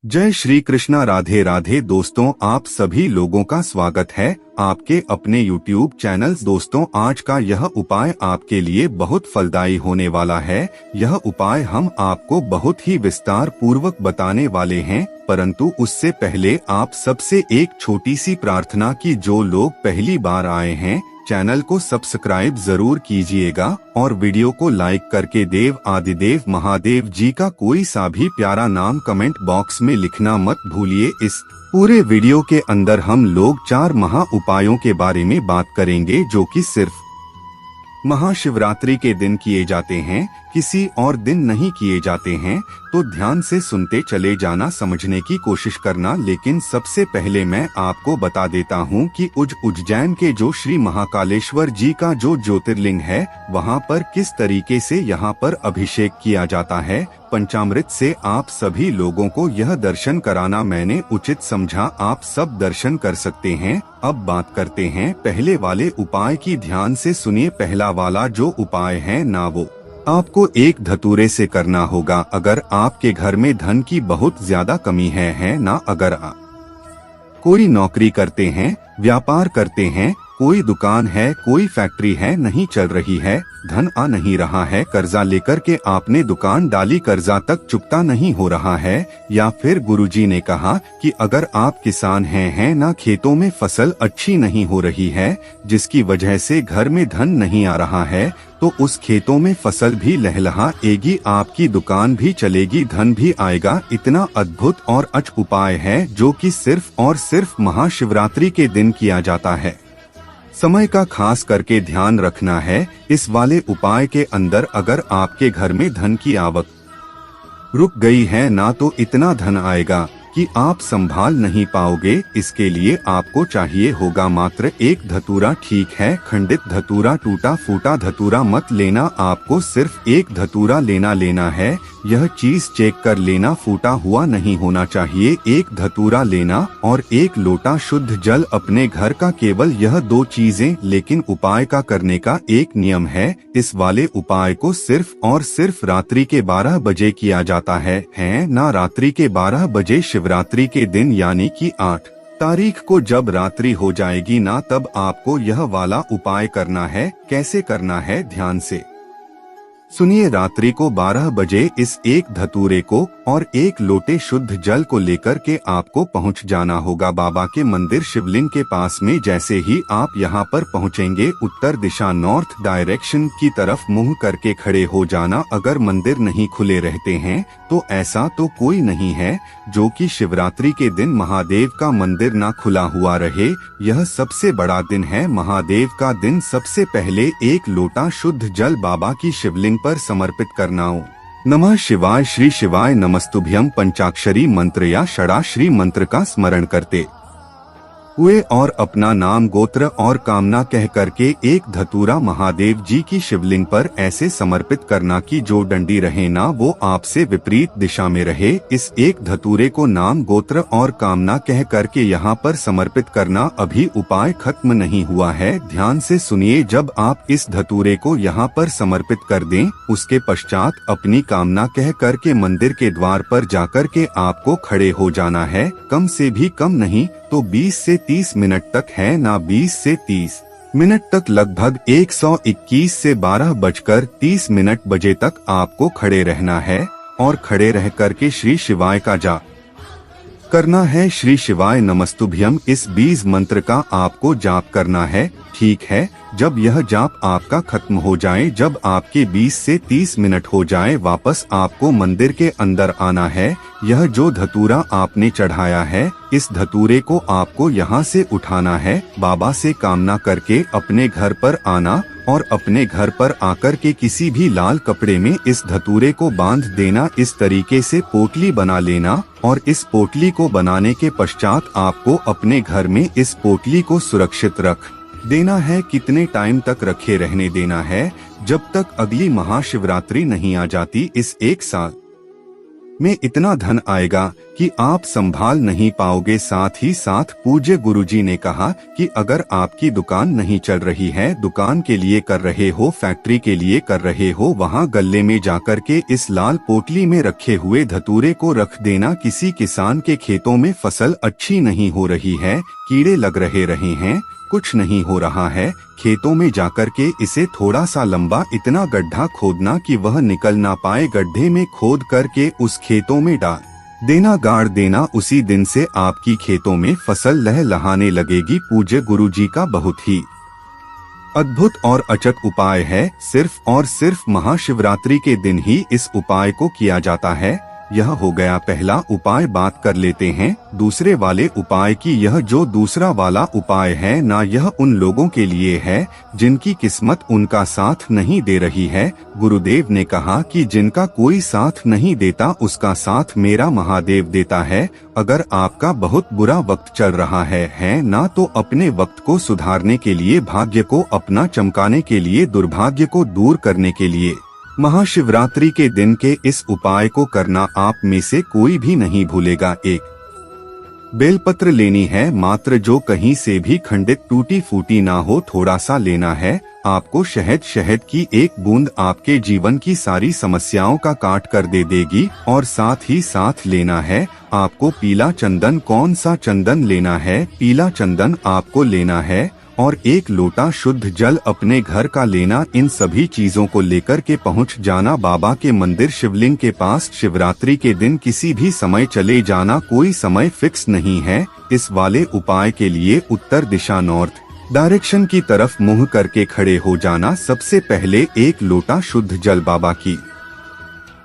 जय श्री कृष्णा। राधे राधे दोस्तों, आप सभी लोगों का स्वागत है आपके अपने YouTube चैनल। दोस्तों, आज का यह उपाय आपके लिए बहुत फलदायी होने वाला है। यह उपाय हम आपको बहुत ही विस्तार पूर्वक बताने वाले हैं, परंतु उससे पहले आप सबसे एक छोटी सी प्रार्थना की जो लोग पहली बार आए हैं, चैनल को सब्सक्राइब जरूर कीजिएगा और वीडियो को लाइक करके देव आदिदेव महादेव जी का कोई सा भी प्यारा नाम कमेंट बॉक्स में लिखना मत भूलिए। इस पूरे वीडियो के अंदर हम लोग 4 महा उपायों के बारे में बात करेंगे जो कि सिर्फ महाशिवरात्रि के दिन किए जाते हैं, किसी और दिन नहीं किए जाते हैं। तो ध्यान से सुनते चले जाना, समझने की कोशिश करना। लेकिन सबसे पहले मैं आपको बता देता हूँ कि उज्जैन के जो श्री महाकालेश्वर जी का जो ज्योतिर्लिंग है, वहाँ पर किस तरीके से यहाँ पर अभिषेक किया जाता है। पंचामृत से आप सभी लोगों को यह दर्शन कराना मैंने उचित समझा। आप सब दर्शन कर सकते हैं। अब बात करते हैं पहले वाले उपाय की। ध्यान से सुनिए। पहला वाला जो उपाय है ना, वो आपको एक धतूरे से करना होगा। अगर आपके घर में धन की बहुत ज्यादा कमी है ना, अगर आप कोई नौकरी करते हैं, व्यापार करते हैं, कोई दुकान है, कोई फैक्ट्री है, नहीं चल रही है, धन आ नहीं रहा है, कर्जा लेकर के आपने दुकान डाली, कर्जा तक चुकता नहीं हो रहा है, या फिर गुरुजी ने कहा कि अगर आप किसान हैं ना, खेतों में फसल अच्छी नहीं हो रही है, जिसकी वजह से घर में धन नहीं आ रहा है, तो उस खेतों में फसल भी लहलहाएगी, आपकी दुकान भी चलेगी, धन भी आएगा। इतना अद्भुत और अचूक उपाय है जो कि सिर्फ और सिर्फ महाशिवरात्रि के दिन किया जाता है। समय का खास करके ध्यान रखना है। इस वाले उपाय के अंदर अगर आपके घर में धन की आवक रुक गई है ना, तो इतना धन आएगा कि आप संभाल नहीं पाओगे। इसके लिए आपको चाहिए होगा मात्र एक धतूरा। ठीक है, खंडित धतूरा, टूटा फूटा धतूरा मत लेना, आपको सिर्फ एक धतूरा लेना है। यह चीज चेक कर लेना, फूटा हुआ नहीं होना चाहिए। एक धतूरा लेना और एक लोटा शुद्ध जल। अपने घर का केवल यह 2 चीजें। लेकिन उपाय का करने का एक नियम है। इस वाले उपाय को सिर्फ और सिर्फ रात्रि के 12 बजे किया जाता है ना, रात्रि के 12 बजे शिवरात्रि के दिन, यानी कि 8 तारीख को जब रात्रि हो जाएगी ना, तब आपको यह वाला उपाय करना है। कैसे करना है, ध्यान से सुनिए। रात्रि को 12 बजे इस एक धतूरे को और एक लोटे शुद्ध जल को लेकर के आपको पहुंच जाना होगा बाबा के मंदिर शिवलिंग के पास में। जैसे ही आप यहां पर पहुंचेंगे, उत्तर दिशा नॉर्थ डायरेक्शन की तरफ मुंह करके खड़े हो जाना। अगर मंदिर नहीं खुले रहते हैं तो ऐसा तो कोई नहीं है जो कि शिवरात्रि के दिन महादेव का मंदिर ना खुला हुआ रहे। यह सबसे बड़ा दिन है, महादेव का दिन। सबसे पहले एक लोटा शुद्ध जल बाबा की शिवलिंग पर समर्पित करना हो। नमः शिवाय, श्री शिवाय नमस्तुभ्यम पंचाक्षरी मंत्र या षडाक्षरी मंत्र का स्मरण करते हुए और अपना नाम, गोत्र और कामना कह करके एक धतूरा महादेव जी की शिवलिंग पर ऐसे समर्पित करना कि जो डंडी रहे ना, वो आपसे विपरीत दिशा में रहे। इस एक धतूरे को नाम, गोत्र और कामना कह करके यहाँ पर समर्पित करना। अभी उपाय खत्म नहीं हुआ है, ध्यान से सुनिए। जब आप इस धतूरे को यहाँ पर समर्पित कर दें, उसके पश्चात अपनी कामना कह करके मंदिर के द्वार पर जाकर के आपको खड़े हो जाना है। कम से भी कम नहीं तो 20 से 30 मिनट तक है ना, 20 से 30 मिनट तक, लगभग 121 से 12:30 बजे तक आपको खड़े रहना है और खड़े रह करके श्री शिवाय का जाप करना है। श्री शिवाय नमस्तुभ्यम इस बीज मंत्र का आपको जाप करना है। ठीक है, जब यह जाप आपका खत्म हो जाए, जब आपके 20 से 30 मिनट हो जाए, वापस आपको मंदिर के अंदर आना है। यह जो धतूरा आपने चढ़ाया है, इस धतूरे को आपको यहाँ से उठाना है, बाबा से कामना करके अपने घर पर आना और अपने घर पर आकर के किसी भी लाल कपड़े में इस धतूरे को बांध देना। इस तरीके से पोटली बना लेना और इस पोटली को बनाने के पश्चात आपको अपने घर में इस पोटली को सुरक्षित रख देना है। कितने टाइम तक रखे रहने देना है, जब तक अगली महाशिवरात्रि नहीं आ जाती। इस 1 साल में इतना धन आएगा कि आप संभाल नहीं पाओगे। साथ ही साथ पूज्य गुरुजी ने कहा कि अगर आपकी दुकान नहीं चल रही है, दुकान के लिए कर रहे हो, फैक्ट्री के लिए कर रहे हो, वहाँ गल्ले में जाकर के इस लाल पोटली में रखे हुए धतूरे को रख देना। किसी किसान के खेतों में फसल अच्छी नहीं हो रही है, कीड़े लग रहे हैं, कुछ नहीं हो रहा है, खेतों में जाकर के इसे थोड़ा सा लंबा इतना गड्ढा खोदना कि वह निकल ना पाए, गड्ढे में खोद करके उस खेतों में डाल देना, गाड़ देना। उसी दिन से आपकी खेतों में फसल लहलहाने लगेगी। पूज्य गुरुजी का बहुत ही अद्भुत और अचक उपाय है। सिर्फ और सिर्फ महाशिवरात्रि के दिन ही इस उपाय को किया जाता है। यह हो गया पहला उपाय। बात कर लेते हैं दूसरे वाले उपाय की। यह जो दूसरा वाला उपाय है ना, यह उन लोगों के लिए है जिनकी किस्मत उनका साथ नहीं दे रही है। गुरुदेव ने कहा कि जिनका कोई साथ नहीं देता उसका साथ मेरा महादेव देता है। अगर आपका बहुत बुरा वक्त चल रहा है ना, तो अपने वक्त को सुधारने के लिए, भाग्य को अपना चमकाने के लिए, दुर्भाग्य को दूर करने के लिए महाशिवरात्रि के दिन के इस उपाय को करना आप में से कोई भी नहीं भूलेगा। एक बेलपत्र लेनी है मात्र, जो कहीं से भी खंडित टूटी फूटी ना हो, थोड़ा सा लेना है। आपको शहद की एक बूंद आपके जीवन की सारी समस्याओं का काट कर दे देगी। और साथ ही साथ लेना है आपको पीला चंदन। कौन सा चंदन लेना है? पीला चंदन आपको लेना है। और एक लोटा शुद्ध जल अपने घर का लेना। इन सभी चीजों को लेकर के पहुंच जाना बाबा के मंदिर शिवलिंग के पास। शिवरात्रि के दिन किसी भी समय चले जाना, कोई समय फिक्स नहीं है। इस वाले उपाय के लिए उत्तर दिशा नॉर्थ डायरेक्शन की तरफ मुंह करके खड़े हो जाना। सबसे पहले एक लोटा शुद्ध जल बाबा की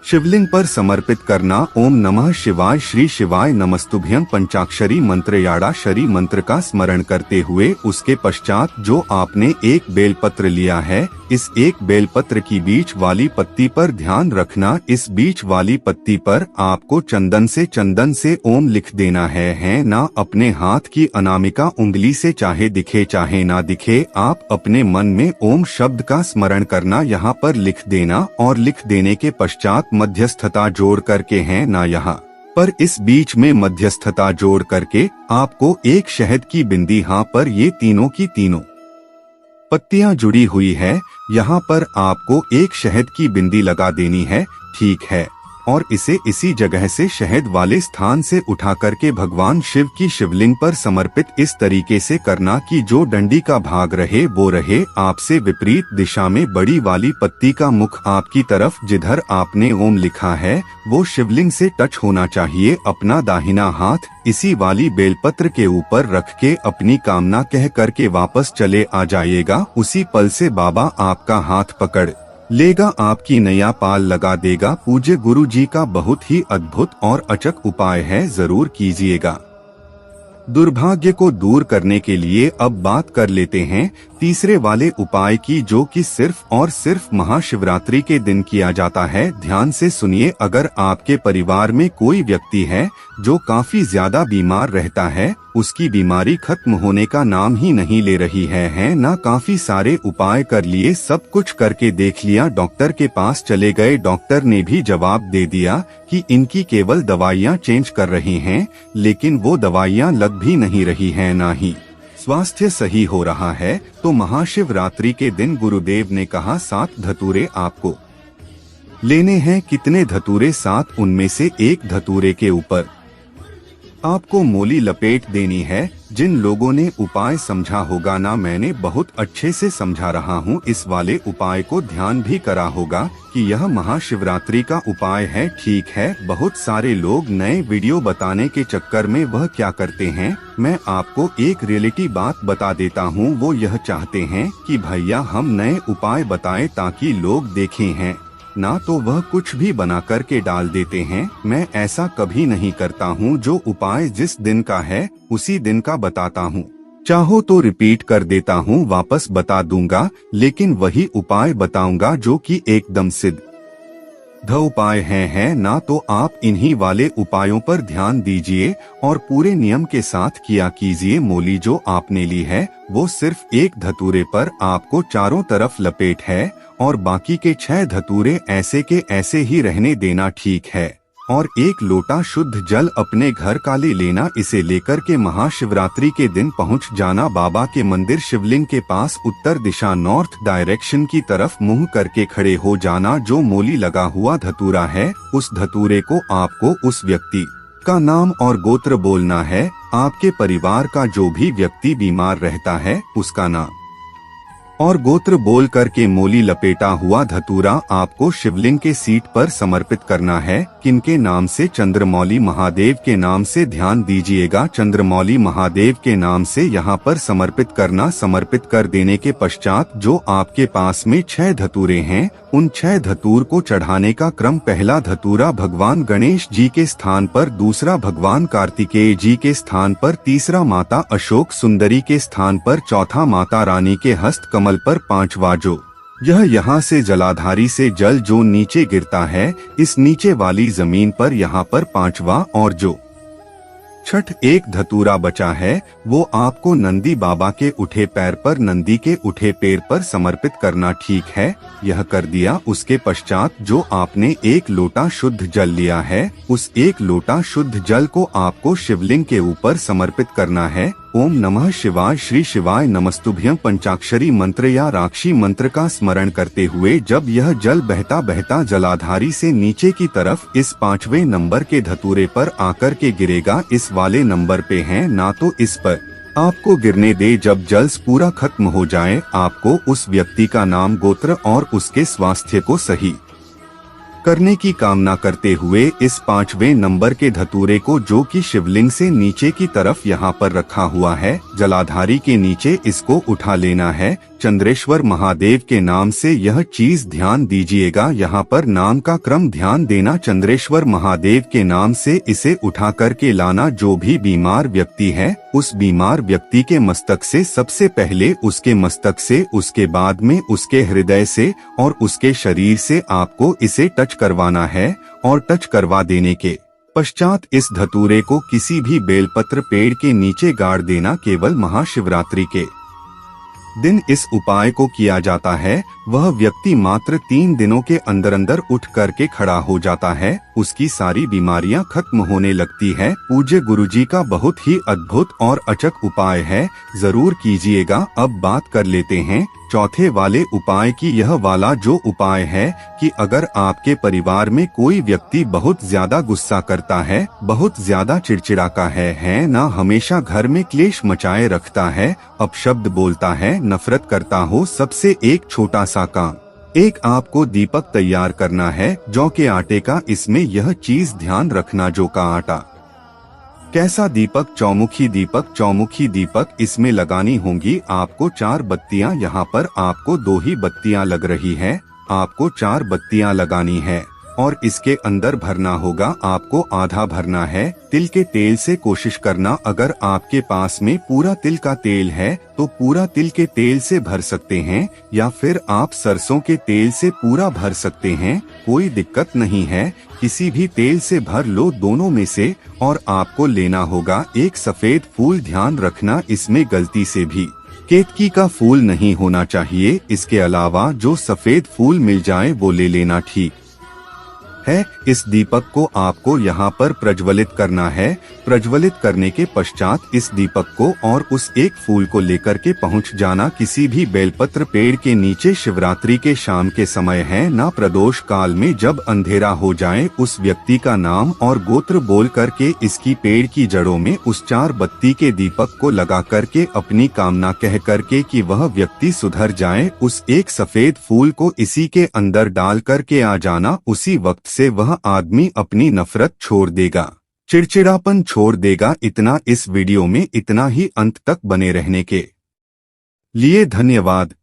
शिवलिंग पर समर्पित करना। ओम नमः शिवाय, श्री शिवाय नमस्तुभ्यं पंचाक्षरी मंत्र याड़ाक्षरी मंत्र का स्मरण करते हुए उसके पश्चात जो आपने एक बेलपत्र लिया है, इस एक बेलपत्र की बीच वाली पत्ती पर ध्यान रखना। इस बीच वाली पत्ती पर आपको चंदन से ओम लिख देना है ना। अपने हाथ की अनामिका उंगली से, चाहे दिखे चाहे ना दिखे, आप अपने मन में ओम शब्द का स्मरण करना, यहाँ पर लिख देना। और लिख देने के पश्चात मध्यस्थता जोड़ करके है ना, यहाँ पर इस बीच में मध्यस्थता जोड़ करके आपको एक शहद की बिंदी, यहाँ पर ये तीनों की तीनों पत्तियां जुड़ी हुई है, यहाँ पर आपको एक शहद की बिंदी लगा देनी है। ठीक है। और इसे इसी जगह से, शहद वाले स्थान से उठा करके भगवान शिव की शिवलिंग पर समर्पित इस तरीके से करना कि जो डंडी का भाग रहे वो रहे आपसे विपरीत दिशा में। बड़ी वाली पत्ती का मुख आपकी तरफ, जिधर आपने ओम लिखा है वो शिवलिंग से टच होना चाहिए। अपना दाहिना हाथ इसी वाली बेलपत्र के ऊपर रख के अपनी कामना कह करके वापस चले आ जाइएगा। उसी पल से बाबा आपका हाथ पकड़ लेगा, आपकी नया पाल लगा देगा। पूज्य गुरु जी का बहुत ही अद्भुत और अचक उपाय है, जरूर कीजिएगा। दुर्भाग्य को दूर करने के लिए अब बात कर लेते हैं तीसरे वाले उपाय की, जो कि सिर्फ और सिर्फ महाशिवरात्रि के दिन किया जाता है। ध्यान से सुनिए। अगर आपके परिवार में कोई व्यक्ति है जो काफी ज्यादा बीमार रहता है, उसकी बीमारी खत्म होने का नाम ही नहीं ले रही है ना, काफी सारे उपाय कर लिए, सब कुछ करके देख लिया, डॉक्टर के पास चले गए, डॉक्टर ने भी जवाब दे दिया कि इनकी केवल दवाइयाँ चेंज कर रही हैं, लेकिन वो दवाइयाँ लग भी नहीं रही हैं, ना ही स्वास्थ्य सही हो रहा है। तो महाशिवरात्रि के दिन गुरुदेव ने कहा 7 धतूरे आपको लेने हैं। कितने धतूरे? 7। उनमें से एक धतूरे के ऊपर आपको मोली लपेट देनी है। जिन लोगों ने उपाय समझा होगा ना, मैंने बहुत अच्छे से समझा रहा हूँ, इस वाले उपाय को ध्यान भी करा होगा कि यह महाशिवरात्रि का उपाय है। ठीक है। बहुत सारे लोग नए वीडियो बताने के चक्कर में वह क्या करते हैं, मैं आपको एक रियलिटी बात बता देता हूँ। वो यह चाहते हैं कि भैया हम नए उपाय बताएं ताकि लोग देखें हैं ना, तो वह कुछ भी बना करके डाल देते हैं। मैं ऐसा कभी नहीं करता हूँ। जो उपाय जिस दिन का है उसी दिन का बताता हूँ। चाहो तो रिपीट कर देता हूँ, वापस बता दूंगा, लेकिन वही उपाय बताऊंगा जो कि एकदम सिद्ध उपाय है ना। तो आप इन्हीं वाले उपायों पर ध्यान दीजिए और पूरे नियम के साथ किया कीजिए। मोली जो आपने ली है वो सिर्फ एक धतूरे पर आपको चारों तरफ लपेट है और बाकी के 6 धतूरे ऐसे के ऐसे ही रहने देना। ठीक है। और 1 लोटा शुद्ध जल अपने घर का ले लेना। इसे लेकर के महाशिवरात्रि के दिन पहुंच जाना बाबा के मंदिर शिवलिंग के पास। उत्तर दिशा नॉर्थ डायरेक्शन की तरफ मुंह करके खड़े हो जाना। जो मोली लगा हुआ धतूरा है, उस धतूरे को आपको उस व्यक्ति का नाम और गोत्र बोलना है। आपके परिवार का जो भी व्यक्ति बीमार रहता है, उसका नाम और गोत्र बोल करके मोली लपेटा हुआ धतूरा आपको शिवलिंग के सीट पर समर्पित करना है। किनके नाम से? चंद्रमौली महादेव के नाम से ध्यान दीजिएगा। चंद्रमौली महादेव के नाम से यहाँ पर समर्पित करना। समर्पित कर देने के पश्चात जो आपके पास में 6 धतूरे हैं, उन 6 धतूर को चढ़ाने का क्रम: पहला धतूरा भगवान गणेश जी के स्थान पर, दूसरा भगवान कार्तिकेय जी के स्थान पर, तीसरा माता अशोक सुंदरी के स्थान पर, चौथा माता रानी के हस्त कमल पर, 5वां जो यह यहाँ से जलाधारी से जल जो नीचे गिरता है, इस नीचे वाली जमीन पर यहाँ पर 5वां, और जो छठ एक धतूरा बचा है, वो आपको नंदी बाबा के उठे पैर पर, नंदी के उठे पैर पर समर्पित करना। ठीक है, यह कर दिया। उसके पश्चात जो आपने 1 लोटा शुद्ध जल लिया है, उस 1 लोटा शुद्ध जल को आपको शिवलिंग के ऊपर समर्पित करना है। ओम नमः शिवाय, श्री शिवाय नमस्तुभ्यं पंचाक्षरी मंत्र या राक्षी मंत्र का स्मरण करते हुए जब यह जल बहता बहता जलाधारी से नीचे की तरफ इस 5वें नंबर के धतूरे पर आकर के गिरेगा, इस वाले नंबर पे है ना, तो इस पर आपको गिरने दे। जब जल पूरा खत्म हो जाए, आपको उस व्यक्ति का नाम, गोत्र और उसके स्वास्थ्य को सही करने की कामना करते हुए इस 5वें नंबर के धतूरे को, जो कि शिवलिंग से नीचे की तरफ यहाँ पर रखा हुआ है, जलाधारी के नीचे इसको उठा लेना है। चंद्रेश्वर महादेव के नाम से यह चीज ध्यान दीजिएगा। यहाँ पर नाम का क्रम ध्यान देना। चंद्रेश्वर महादेव के नाम से इसे उठा करके लाना। जो भी बीमार व्यक्ति है, उस बीमार व्यक्ति के मस्तक से सबसे पहले उसके मस्तक से, उसके बाद में उसके हृदय से और उसके शरीर से आपको इसे टच करवाना है। और टच करवा देने के पश्चात इस धतूरे को किसी भी बेलपत्र पेड़ के नीचे गाड़ देना। केवल महाशिवरात्रि के दिन इस उपाय को किया जाता है। वह व्यक्ति मात्र 3 दिनों के अंदर अंदर उठ करके खड़ा हो जाता है, उसकी सारी बीमारियां खत्म होने लगती है। पूज्य गुरुजी का बहुत ही अद्भुत और अचक उपाय है, जरूर कीजिएगा। अब बात कर लेते हैं चौथे वाले उपाय की। यह वाला जो उपाय है कि अगर आपके परिवार में कोई व्यक्ति बहुत ज्यादा गुस्सा करता है, बहुत ज्यादा चिड़चिड़ाका है ना, हमेशा घर में क्लेश मचाए रखता है, अपशब्द बोलता है, नफरत करता हो, सबसे एक छोटा सा काम, एक आपको दीपक तैयार करना है जौ के आटे का। इसमें यह चीज ध्यान रखना, जौ का आटा कैसा दीपक? चौमुखी दीपक। चौमुखी दीपक इसमें लगानी होंगी आपको 4 बत्तियां। यहाँ पर आपको 2 ही बत्तियां लग रही है, आपको 4 बत्तियां लगानी है और इसके अंदर भरना होगा, आपको आधा भरना है। तिल के तेल से कोशिश करना, अगर आपके पास में पूरा तिल का तेल है तो पूरा तिल के तेल से भर सकते हैं, या फिर आप सरसों के तेल से पूरा भर सकते हैं, कोई दिक्कत नहीं है। किसी भी तेल से भर लो, दोनों में से। और आपको लेना होगा एक सफेद फूल। ध्यान रखना, इसमें गलती से भी केतकी का फूल नहीं होना चाहिए। इसके अलावा जो सफेद फूल मिल जाए वो ले लेना, ठीक है। इस दीपक को आपको यहाँ पर प्रज्वलित करना है। प्रज्वलित करने के पश्चात इस दीपक को और उस एक फूल को लेकर के पहुँच जाना किसी भी बेलपत्र पेड़ के नीचे। शिवरात्रि के शाम के समय है ना, प्रदोष काल में जब अंधेरा हो जाए, उस व्यक्ति का नाम और गोत्र बोल करके इसकी पेड़ की जड़ों में उस 4 बत्ती के दीपक को लगा करके अपनी कामना कह करके कि वह व्यक्ति सुधर जाए, उस एक सफेद फूल को इसी के अंदर डाल करके आ जाना। उसी वक्त से वह आदमी अपनी नफरत छोड़ देगा, चिड़चिड़ापन छोड़ देगा। इतना इस वीडियो में, इतना ही। अंत तक बने रहने के लिए धन्यवाद।